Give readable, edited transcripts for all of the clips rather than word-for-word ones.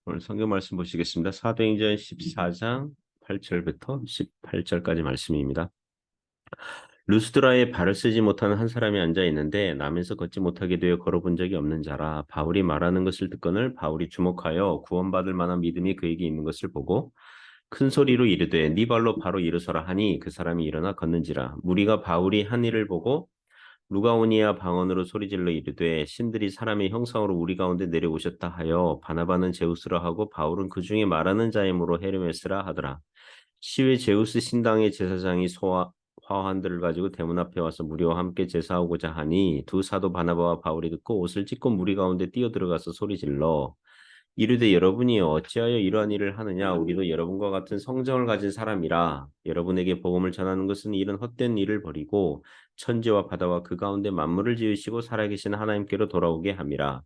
오늘 성경 말씀 보시겠습니다. 사도행전 14장 8절부터 18절까지 말씀입니다. 루스드라에 발을 쓰지 못하는 한 사람이 앉아 있는데 나면서 걷지 못하게 되어 걸어본 적이 없는 자라. 바울이 말하는 것을 듣거늘 바울이 주목하여 구원받을 만한 믿음이 그에게 있는 것을 보고 큰 소리로 이르되 네 발로 바로 일어서라 하니 그 사람이 일어나 걷는지라. 무리가 바울이 한 일을 보고 루가오니아 방언으로 소리질러 이르되 신들이 사람의 형상으로 우리 가운데 내려오셨다 하여 바나바는 제우스라 하고 바울은 그 중에 말하는 자이므로 헤르메스라 하더라. 시외 제우스 신당의 제사장이 화환들을 가지고 대문 앞에 와서 무리와 함께 제사하고자 하니 두 사도 바나바와 바울이 듣고 옷을 찢고 무리 가운데 뛰어들어가서 소리질러 이르되 여러분이 어찌하여 이러한 일을 하느냐? 우리도 여러분과 같은 성정을 가진 사람이라. 여러분에게 복음을 전하는 것은 이런 헛된 일을 버리고 천지와 바다와 그 가운데 만물을 지으시고 살아계신 하나님께로 돌아오게 함이라.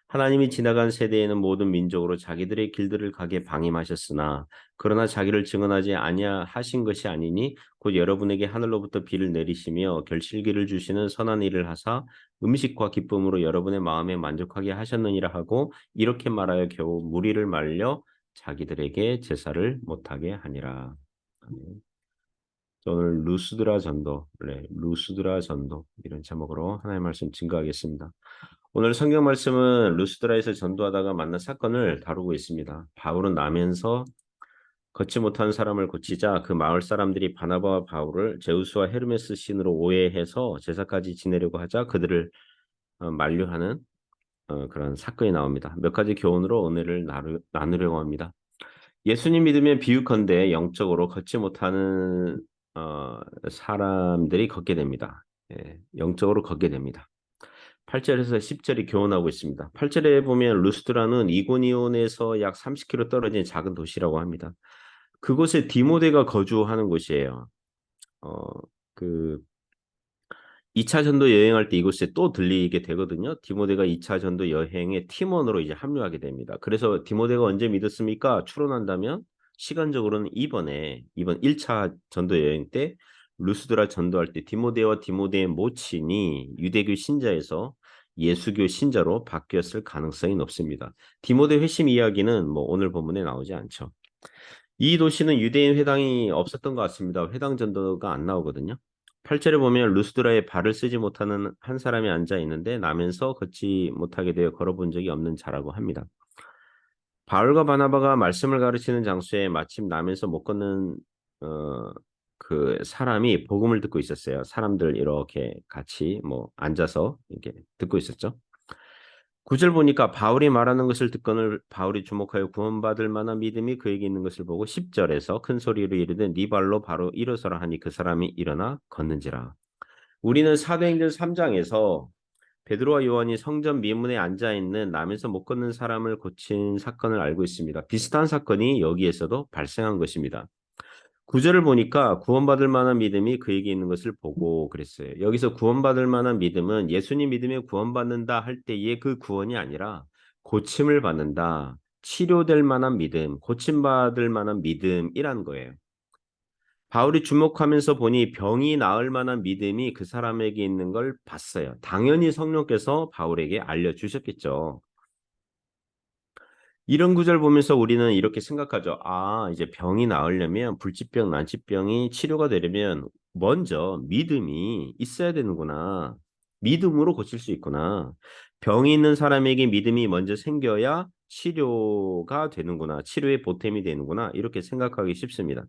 하나님이 지나간 세대에는 모든 민족으로 자기들의 길들을 가게 방임하셨으나 그러나 자기를 증언하지 아니하신 것이 아니니 곧 여러분에게 하늘로부터 비를 내리시며 결실기를 주시는 선한 일을 하사 음식과 기쁨으로 여러분의 마음에 만족하게 하셨느니라 하고 이렇게 말하여 겨우 무리를 말려 자기들에게 제사를 못하게 하니라. 아멘. 오늘 루스드라 전도, 루스드라 전도 이런 제목으로 하나님의 말씀 증거하겠습니다. 오늘 성경 말씀은 루스드라에서 전도하다가 만난 사건을 다루고 있습니다. 바울은 나면서 걷지 못한 사람을 고치자 그 마을 사람들이 바나바와 바울을 제우스와 헤르메스 신으로 오해해서 제사까지 지내려고 하자 그들을 만류하는 그런 사건이 나옵니다. 몇 가지 교훈으로 은혜를 나누려고 합니다. 예수님 믿으면 비유컨대 영적으로 걷지 못하는 사람들이 걷게 됩니다. 예, 영적으로 걷게 됩니다. 8절에서 10절이 교훈하고 있습니다. 8절에 보면 루스드라는 이고니온에서 약 30km 떨어진 작은 도시라고 합니다. 그곳에 디모데가 거주하는 곳이에요. 그 2차 전도 여행할 때 이곳에 또 들리게 되거든요. 디모데가 2차 전도 여행의 팀원으로 이제 합류하게 됩니다. 그래서 디모데가 언제 믿었습니까? 추론한다면 시간적으로는 이번 1차 전도 여행 때 루스드라 전도할 때 디모데와 디모데의 모친이 유대교 신자에서 예수교 신자로 바뀌었을 가능성이 높습니다. 디모데 회심 이야기는 뭐 오늘 본문에 나오지 않죠. 이 도시는 유대인 회당이 없었던 것 같습니다. 회당 전도가 안 나오거든요. 8절에 보면 루스드라에 발을 쓰지 못하는 한 사람이 앉아 있는데 나면서 걷지 못하게 되어 걸어본 적이 없는 자라고 합니다. 바울과 바나바가 말씀을 가르치는 장소에 마침 나면서 못 걷는 그 사람이 복음을 듣고 있었어요. 사람들 이렇게 같이 뭐 앉아서 이렇게 듣고 있었죠. 9절 보니까 바울이 말하는 것을 듣거늘 바울이 주목하여 구원받을 만한 믿음이 그에게 있는 것을 보고 10절에서 큰 소리로 이르되 네 발로 바로 일어서라 하니 그 사람이 일어나 걷는지라. 우리는 사도행전 3장에서 베드로와 요한이 성전 미문에 앉아 있는 남에서 못 걷는 사람을 고친 사건을 알고 있습니다. 비슷한 사건이 여기에서도 발생한 것입니다. 구절을 보니까 구원받을 만한 믿음이 그에게 있는 것을 보고 그랬어요. 여기서 구원받을 만한 믿음은 예수님 믿음에 구원받는다 할 때의 그 구원이 아니라 고침을 받는다, 치료될 만한 믿음, 고침받을 만한 믿음이란 거예요. 바울이 주목하면서 보니 병이 나을 만한 믿음이 그 사람에게 있는 걸 봤어요. 당연히 성령께서 바울에게 알려주셨겠죠. 이런 구절 보면서 우리는 이렇게 생각하죠. 아, 이제 병이 나으려면 불치병, 난치병이 치료가 되려면 먼저 믿음이 있어야 되는구나. 믿음으로 고칠 수 있구나. 병이 있는 사람에게 믿음이 먼저 생겨야 치료가 되는구나. 치료의 보탬이 되는구나. 이렇게 생각하기 쉽습니다.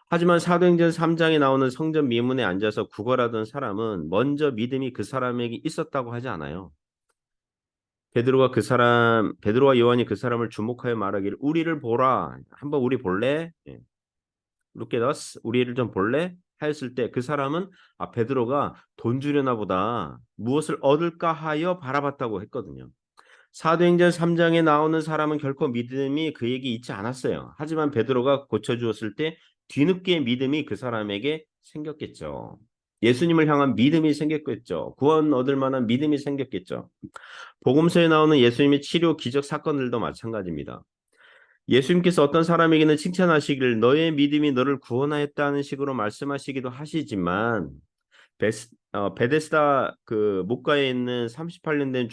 하지만 사도행전 3장에 나오는 성전 미문에 앉아서 구걸하던 사람은 먼저 믿음이 그 사람에게 있었다고 하지 않아요. 베드로와 요한이 그 사람을 주목하여 말하기를 우리를 보라. 한번 우리 볼래? 예. Look at us. 우리를 좀 볼래? 하였을 때 그 사람은 베드로가 돈 주려나 보다 무엇을 얻을까 하여 바라봤다고 했거든요. 사도행전 3장에 나오는 사람은 결코 믿음이 그에게 있지 않았어요. 하지만 베드로가 고쳐주었을 때 뒤늦게 믿음이 그 사람에게 생겼겠죠. 예수님을 향한 믿음이 생겼겠죠. 구원 얻을 만한 믿음이 생겼겠죠. 복음서에 나오는 예수님의 치료 기적 사건들도 마찬가지입니다. 예수님께서 어떤 사람에게는 칭찬하시기를 너의 믿음이 너를 구원하였다는 식으로 말씀하시기도 하시지만 베데스다 그 목가에 있는 38년 된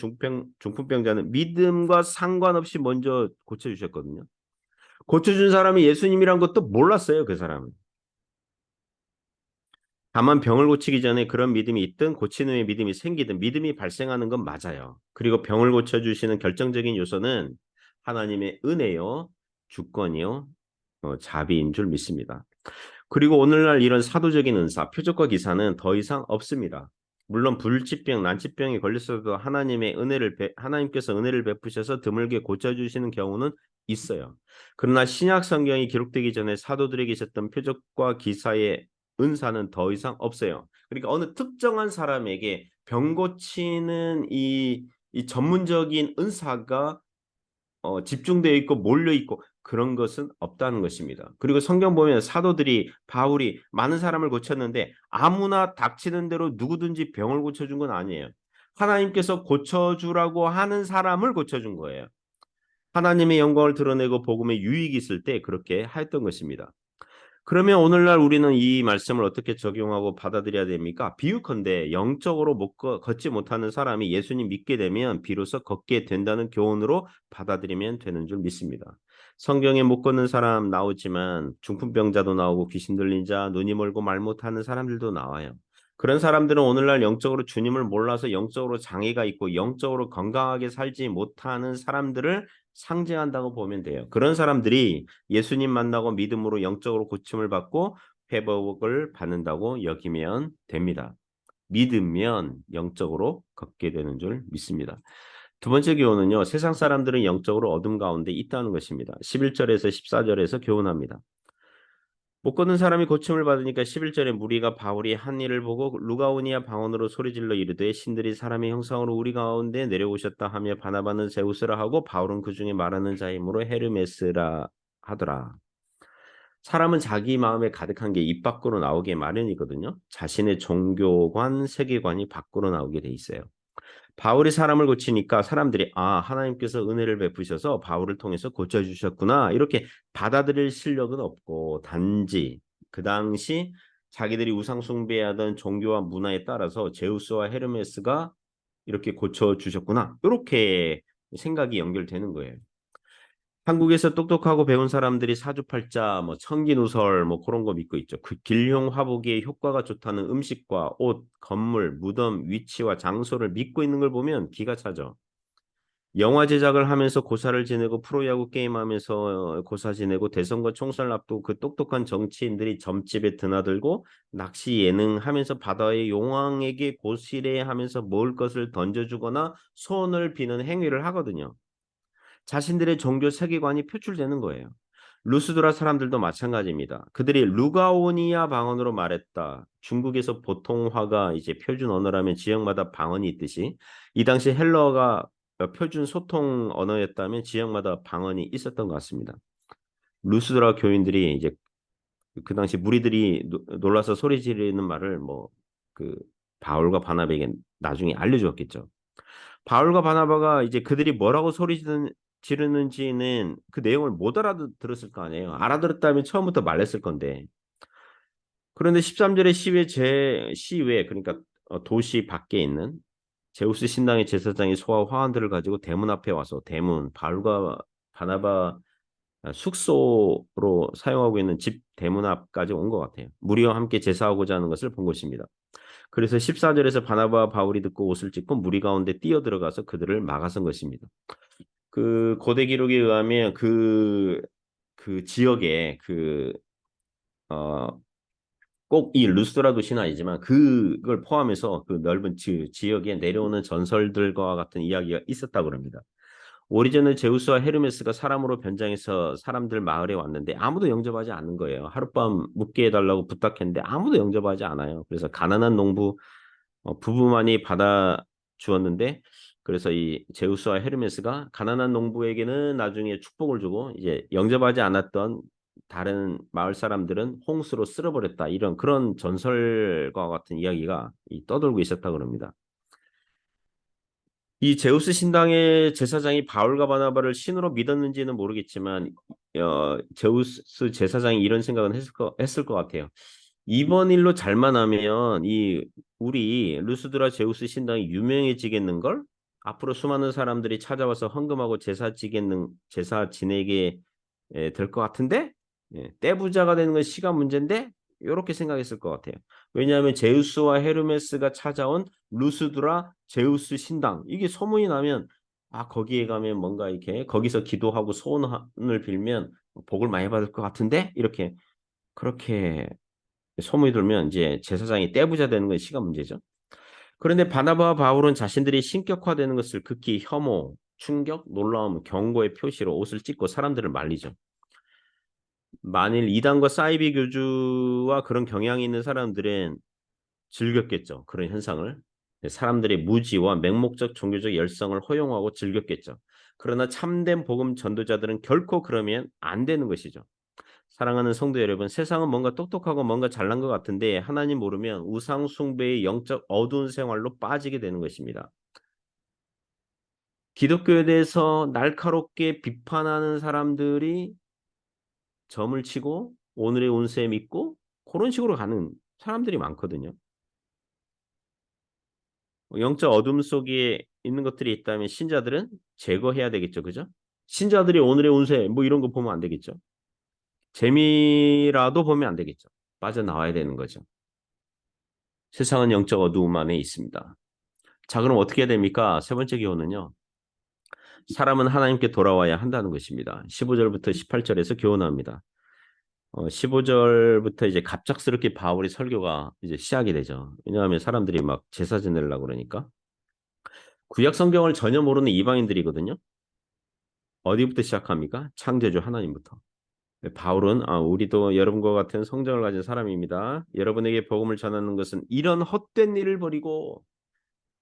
중풍병자는 믿음과 상관없이 먼저 고쳐주셨거든요. 고쳐준 사람이 예수님이란 것도 몰랐어요, 그 사람은. 다만 병을 고치기 전에 그런 믿음이 있든 고치는 후에 믿음이 생기든 믿음이 발생하는 건 맞아요. 그리고 병을 고쳐주시는 결정적인 요소는 하나님의 은혜요, 주권이요, 자비인 줄 믿습니다. 그리고 오늘날 이런 사도적인 은사, 표적과 기사는 더 이상 없습니다. 물론 불치병, 난치병에 걸렸어도 하나님께서 은혜를 베푸셔서 드물게 고쳐주시는 경우는 있어요. 그러나 신약 성경이 기록되기 전에 사도들에게 있었던 표적과 기사의 은사는 더 이상 없어요. 그러니까 어느 특정한 사람에게 병 고치는 이 전문적인 은사가 집중되어 있고 몰려 있고 그런 것은 없다는 것입니다. 그리고 성경 보면 사도들이 바울이 많은 사람을 고쳤는데 아무나 닥치는 대로 누구든지 병을 고쳐준 건 아니에요. 하나님께서 고쳐주라고 하는 사람을 고쳐준 거예요. 하나님의 영광을 드러내고 복음에 유익이 있을 때 그렇게 하였던 것입니다. 그러면 오늘날 우리는 이 말씀을 어떻게 적용하고 받아들여야 됩니까? 비유컨대 영적으로 걷지 못하는 사람이 예수님 믿게 되면 비로소 걷게 된다는 교훈으로 받아들이면 되는 줄 믿습니다. 성경에 못 걷는 사람 나오지만 중풍병자도 나오고 귀신 들린 자, 눈이 멀고 말 못하는 사람들도 나와요. 그런 사람들은 오늘날 영적으로 주님을 몰라서 영적으로 장애가 있고 영적으로 건강하게 살지 못하는 사람들을 상징한다고 보면 돼요. 그런 사람들이 예수님 만나고 믿음으로 영적으로 고침을 받고 회복을 받는다고 여기면 됩니다. 믿으면 영적으로 걷게 되는 줄 믿습니다. 두 번째 교훈은요. 세상 사람들은 영적으로 어둠 가운데 있다는 것입니다. 11절에서 14절에서 교훈합니다. 못 걷는 사람이 고침을 받으니까 11절에 무리가 바울이 한 일을 보고 루가오니아 방언으로 소리질러 이르되 신들이 사람의 형상으로 우리 가운데 내려오셨다 하며 바나바는 제우스라 하고 바울은 그 중에 말하는 자이므로 헤르메스라 하더라. 사람은 자기 마음에 가득한 게 입 밖으로 나오게 마련이거든요. 자신의 종교관, 세계관이 밖으로 나오게 돼 있어요. 바울이 사람을 고치니까 사람들이 하나님께서 은혜를 베푸셔서 바울을 통해서 고쳐주셨구나 이렇게 받아들일 실력은 없고 단지 그 당시 자기들이 우상 숭배하던 종교와 문화에 따라서 제우스와 헤르메스가 이렇게 고쳐주셨구나 이렇게 생각이 연결되는 거예요. 한국에서 똑똑하고 배운 사람들이 사주팔자, 뭐 천기누설, 뭐 그런 거 믿고 있죠. 그 길흉 화보기에 효과가 좋다는 음식과 옷, 건물, 무덤, 위치와 장소를 믿고 있는 걸 보면 기가 차죠. 영화 제작을 하면서 고사를 지내고 프로야구 게임하면서 고사 지내고 대선거 총선을 앞두고 그 똑똑한 정치인들이 점집에 드나들고 낚시 예능 하면서 바다의 용왕에게 고시래하면서 먹을 것을 던져주거나 소원을 비는 행위를 하거든요. 자신들의 종교 세계관이 표출되는 거예요. 루스드라 사람들도 마찬가지입니다. 그들이 루가오니아 방언으로 말했다. 중국에서 보통화가 이제 표준 언어라면 지역마다 방언이 있듯이 이 당시 헬러가 표준 소통 언어였다면 지역마다 방언이 있었던 것 같습니다. 루스드라 교인들이 이제 그 당시 무리들이 놀라서 소리 지르는 말을 그 바울과 바나바에게 나중에 알려주었겠죠. 바울과 바나바가 이제 그들이 뭐라고 지르는지는 그 내용을 못 알아들었을 거 아니에요. 알아들었다면 처음부터 말했을 건데. 그런데 13절의 시외 그러니까 도시 밖에 있는 제우스 신당의 제사장이 소와 화환들을 가지고 대문 앞에 와서 바울과 바나바 숙소로 사용하고 있는 집 대문 앞까지 온 것 같아요. 무리와 함께 제사하고자 하는 것을 본 것입니다. 그래서 14절에서 바나바와 바울이 듣고 옷을 찢고 무리 가운데 뛰어들어가서 그들을 막아선 것입니다. 그 고대 기록에 의하면 그 지역에 꼭 이 루스드라 도시는 아니지만 그걸 포함해서 그 넓은 지역에 내려오는 전설들과 같은 이야기가 있었다고 합니다. 오리전에 제우스와 헤르메스가 사람으로 변장해서 사람들 마을에 왔는데 아무도 영접하지 않는 거예요. 하룻밤 묵게 해달라고 부탁했는데 아무도 영접하지 않아요. 그래서 가난한 농부 부부만이 받아 주었는데 그래서 이 제우스와 헤르메스가 가난한 농부에게는 나중에 축복을 주고 이제 영접하지 않았던 다른 마을 사람들은 홍수로 쓸어버렸다. 이런 그런 전설과 같은 이야기가 떠돌고 있었다고 합니다. 이 제우스 신당의 제사장이 바울과 바나바를 신으로 믿었는지는 모르겠지만 제우스 제사장이 이런 생각은 했을 것 같아요. 이번 일로 잘만 하면 이 우리 루스드라 제우스 신당이 유명해지겠는걸? 앞으로 수많은 사람들이 찾아와서 헌금하고 제사 지내게 될 것 같은데? 떼부자가 되는 건 시간 문제인데? 이렇게 생각했을 것 같아요. 왜냐하면 제우스와 헤르메스가 찾아온 루스드라 제우스 신당 이게 소문이 나면 아 거기에 가면 뭔가 이렇게 거기서 기도하고 소원을 빌면 복을 많이 받을 것 같은데? 이렇게 그렇게 소문이 돌면 이제 제사장이 떼부자 되는 건 시간 문제죠. 그런데 바나바와 바울은 자신들이 신격화되는 것을 극히 혐오, 충격, 놀라움, 경고의 표시로 옷을 찢고 사람들을 말리죠. 만일 이단과 사이비 교주와 그런 경향이 있는 사람들은 즐겼겠죠. 그런 현상을. 사람들의 무지와 맹목적 종교적 열성을 허용하고 즐겼겠죠. 그러나 참된 복음 전도자들은 결코 그러면 안 되는 것이죠. 사랑하는 성도 여러분, 세상은 뭔가 똑똑하고 뭔가 잘난 것 같은데 하나님 모르면 우상 숭배의 영적 어두운 생활로 빠지게 되는 것입니다. 기독교에 대해서 날카롭게 비판하는 사람들이 점을 치고 오늘의 운세 믿고 그런 식으로 가는 사람들이 많거든요. 영적 어둠 속에 있는 것들이 있다면 신자들은 제거해야 되겠죠. 그죠? 신자들이 오늘의 운세 뭐 이런 거 보면 안 되겠죠. 재미라도 보면 안 되겠죠. 빠져나와야 되는 거죠. 세상은 영적 어두움 안에 있습니다. 자, 그럼 어떻게 해야 됩니까? 세 번째 교훈은요. 사람은 하나님께 돌아와야 한다는 것입니다. 15절부터 18절에서 교훈합니다. 15절부터 이제 갑작스럽게 바울이 설교가 이제 시작이 되죠. 왜냐하면 사람들이 막 제사 지내려고 그러니까. 구약 성경을 전혀 모르는 이방인들이거든요. 어디부터 시작합니까? 창조주 하나님부터. 바울은 우리도 여러분과 같은 성정을 가진 사람입니다. 여러분에게 복음을 전하는 것은 이런 헛된 일을 버리고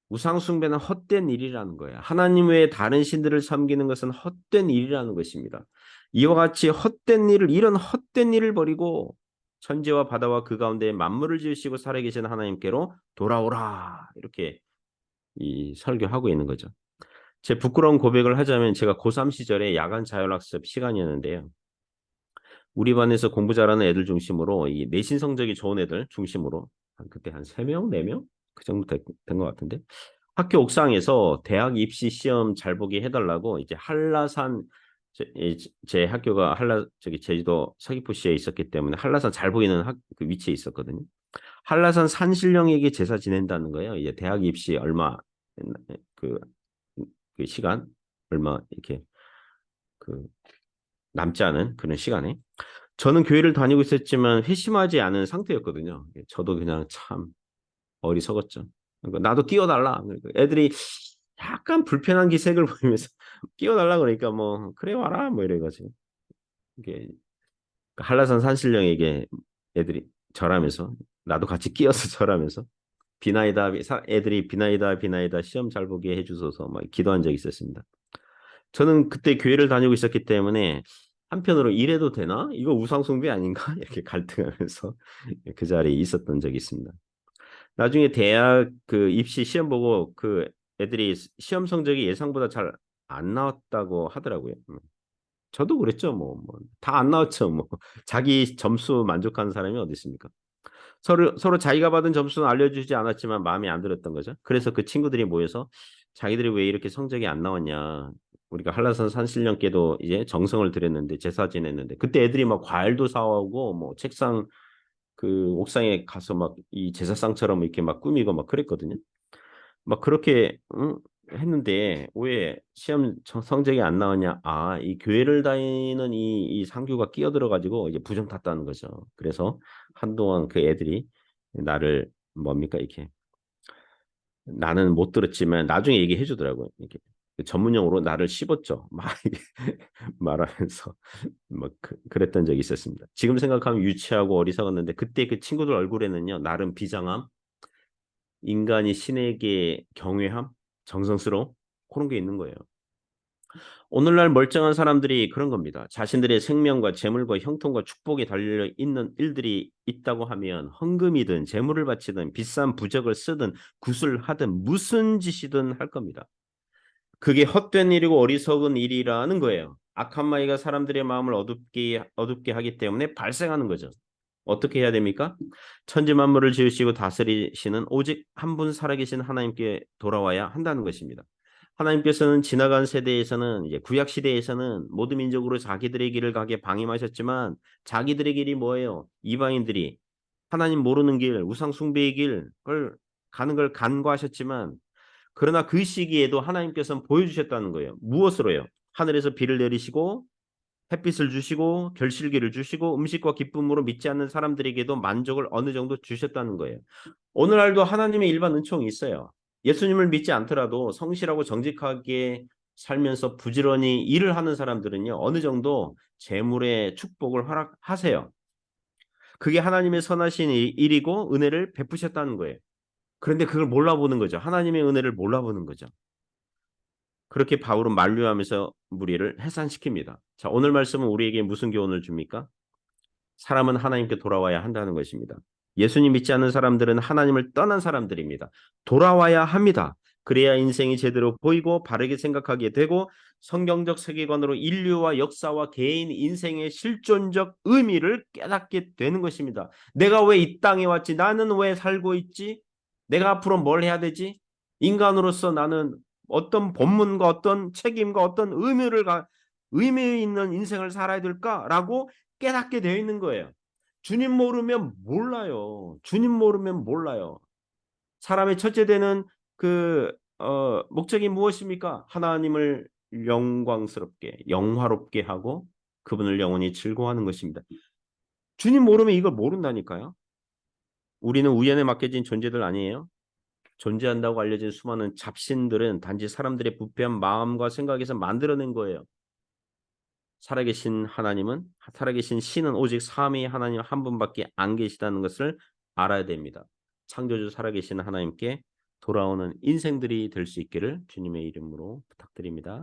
우상 숭배는 헛된 일이라는 거예요. 하나님 외에 다른 신들을 섬기는 것은 헛된 일이라는 것입니다. 이와 같이 헛된 일을 이런 헛된 일을 버리고 천지와 바다와 그 가운데 만물을 지으시고 살아계신 하나님께로 돌아오라 이렇게 이 설교하고 있는 거죠. 제 부끄러운 고백을 하자면 제가 고3 시절에 야간 자율학습 시간이었는데요. 우리 반에서 공부 잘하는 애들 중심으로 이 내신 성적이 좋은 애들 중심으로 그때 한 3명, 4명 그 정도 된 것 같은데 학교 옥상에서 대학 입시 시험 잘 보게 해달라고 이제 한라산 제 학교가 저기 제주도 서귀포시에 있었기 때문에 한라산 잘 보이는 그 위치에 있었거든요. 한라산 산신령에게 제사 지낸다는 거예요. 이제 대학 입시 얼마 그, 그 시간 얼마 이렇게 그 남지 않은 그런 시간에 저는 교회를 다니고 있었지만 회심하지 않은 상태였거든요. 저도 그냥 참 어리석었죠. 그러니까 나도 끼워달라. 그러니까 애들이 약간 불편한 기색을 보이면서 끼워달라 그러니까 뭐 그래 와라 뭐 이래가지고 이게 한라산 산신령에게 애들이 절하면서 나도 같이 끼어서 절하면서 비나이다 애들이 비나이다 시험 잘 보게 해주소서 막 기도한 적이 있었습니다. 저는 그때 교회를 다니고 있었기 때문에 한편으로 이래도 되나? 이거 우상숭배 아닌가? 이렇게 갈등하면서 그 자리에 있었던 적이 있습니다. 나중에 대학 그 입시 시험 보고 그 애들이 시험 성적이 예상보다 잘 안 나왔다고 하더라고요. 저도 그랬죠. 다 안 나왔죠. 자기 점수 만족하는 사람이 어디 있습니까? 서로 자기가 받은 점수는 알려주지 않았지만 마음에 안 들었던 거죠. 그래서 그 친구들이 모여서 자기들이 왜 이렇게 성적이 안 나왔냐. 우리가 한라산 산신령께도 이제 정성을 들였는데 제사 지냈는데 그때 애들이 막 과일도 사오고 뭐 책상 그 옥상에 가서 막 이 제사상처럼 이렇게 막 꾸미고 막 그랬거든요. 막 그렇게 했는데 왜 시험 성적이 안 나왔냐? 이 교회를 다니는 이 상규가 끼어들어 가지고 이제 부정 탔다는 거죠. 그래서 한동안 그 애들이 나를 뭡니까 이렇게 나는 못 들었지만 나중에 얘기해 주더라고요. 이렇게 전문 용어로 나를 씹었죠. 막 말하면서 막 그랬던 적이 있었습니다. 지금 생각하면 유치하고 어리석었는데 그때 그 친구들 얼굴에는요 나름 비장함, 인간이 신에게 경외함, 정성스러움 그런 게 있는 거예요. 오늘날 멀쩡한 사람들이 그런 겁니다. 자신들의 생명과 재물과 형통과 축복이 달려 있는 일들이 있다고 하면 헌금이든 재물을 바치든 비싼 부적을 쓰든 굿을 하든 무슨 짓이든 할 겁니다. 그게 헛된 일이고 어리석은 일이라는 거예요. 악한 마귀가 사람들의 마음을 어둡게 하기 때문에 발생하는 거죠. 어떻게 해야 됩니까? 천지 만물을 지으시고 다스리시는 오직 한 분 살아계신 하나님께 돌아와야 한다는 것입니다. 하나님께서는 지나간 세대에서는 이제 구약 시대에서는 모든 민족으로 자기들의 길을 가게 방임하셨지만 자기들의 길이 뭐예요? 이방인들이 하나님 모르는 길, 우상 숭배의 길을 가는 걸 간과하셨지만 그러나 그 시기에도 하나님께서는 보여주셨다는 거예요. 무엇으로요? 하늘에서 비를 내리시고 햇빛을 주시고 결실기를 주시고 음식과 기쁨으로 믿지 않는 사람들에게도 만족을 어느 정도 주셨다는 거예요. 오늘날도 하나님의 일반 은총이 있어요. 예수님을 믿지 않더라도 성실하고 정직하게 살면서 부지런히 일을 하는 사람들은요. 어느 정도 재물의 축복을 허락하세요. 그게 하나님의 선하신 일이고 은혜를 베푸셨다는 거예요. 그런데 그걸 몰라보는 거죠. 하나님의 은혜를 몰라보는 거죠. 그렇게 바울은 만류하면서 무리를 해산시킵니다. 자, 오늘 말씀은 우리에게 무슨 교훈을 줍니까? 사람은 하나님께 돌아와야 한다는 것입니다. 예수님 믿지 않는 사람들은 하나님을 떠난 사람들입니다. 돌아와야 합니다. 그래야 인생이 제대로 보이고 바르게 생각하게 되고 성경적 세계관으로 인류와 역사와 개인 인생의 실존적 의미를 깨닫게 되는 것입니다. 내가 왜 이 땅에 왔지? 나는 왜 살고 있지? 내가 앞으로 뭘 해야 되지? 인간으로서 나는 어떤 본문과 어떤 책임과 어떤 의미 있는 인생을 살아야 될까라고 깨닫게 되어 있는 거예요. 주님 모르면 몰라요. 주님 모르면 몰라요. 사람의 첫째 되는 목적이 무엇입니까? 하나님을 영광스럽게, 영화롭게 하고 그분을 영원히 즐거워하는 것입니다. 주님 모르면 이걸 모른다니까요. 우리는 우연에 맡겨진 존재들 아니에요? 존재한다고 알려진 수많은 잡신들은 단지 사람들의 부패한 마음과 생각에서 만들어낸 거예요. 살아계신 신은 오직 삼위 하나님 한 분밖에 안 계시다는 것을 알아야 됩니다. 창조주 살아계신 하나님께 돌아오는 인생들이 될 수 있기를 주님의 이름으로 부탁드립니다.